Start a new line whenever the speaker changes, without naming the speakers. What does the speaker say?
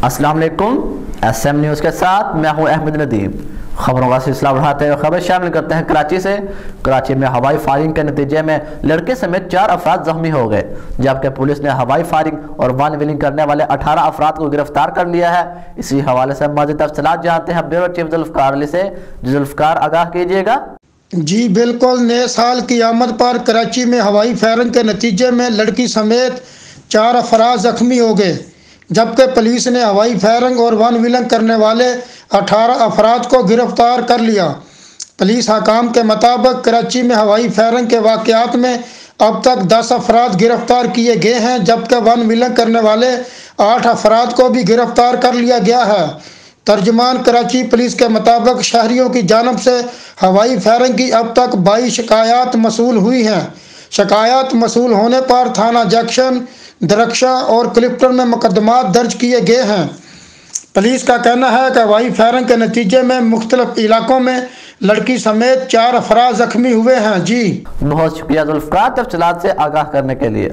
السلام علیکم، S M news کے ساتھ میں ہوں احمد ندیم۔ خبروں کا سلسلہ بڑھاتے ہوئے خبر شامل کرتے ہیں کراچی سے۔ کراچی میں ہوائی فائرنگ کے نتیجے میں لڑکے سمیت 4 افراد زخمی ہو گئے، جبکہ پولیس نے ہوائی فائرنگ اور ون ویلنگ کرنے والے 18 افراد کو گرفتار کر لیا ہے۔ اسی حوالے سے مزید تفصیلات جانتے ہیں بیورو چیف ذوالفقار علی سے۔ ذوالفقار آگاہ کیجیے گا۔
جی بالکل، نئے سال کی آمد پر کراچی میں ہوائی فائرنگ کے نتیجے میں لڑکی سمیت 4 افراد زخمی ہو گئے، جبکہ پولیس نے ہوائی فائرنگ اور ون ویلنگ کرنے والے 18 افراد کو گرفتار کر لیا۔ پولیس حکام کے مطابق کراچی میں ہوائی فائرنگ کے واقعات میں اب تک 10 افراد گرفتار کیے گئے ہیں، جبکہ ون ویلنگ کرنے والے 8 افراد کو بھی گرفتار کر لیا گیا ہے۔ ترجمان کراچی پولیس کے مطابق شہریوں کی جانب سے ہوائی فائرنگ کی اب تک 22 شکایات موصول ہوئی ہیں۔ شکایات موصول ہونے پر تھانہ جیکشن، درخشاں اور کلکٹر میں مقدمات درج کیے گئے ہیں۔ پولیس کا کہنا ہے کہ ہوائی فائرنگ کے نتیجے میں مختلف علاقوں میں لڑکی سمیت 4 افراد زخمی ہوئے ہیں۔ جی
بہت شکریہ ذوالفقار، تفصیلات سے آگاہ کرنے کے لیے۔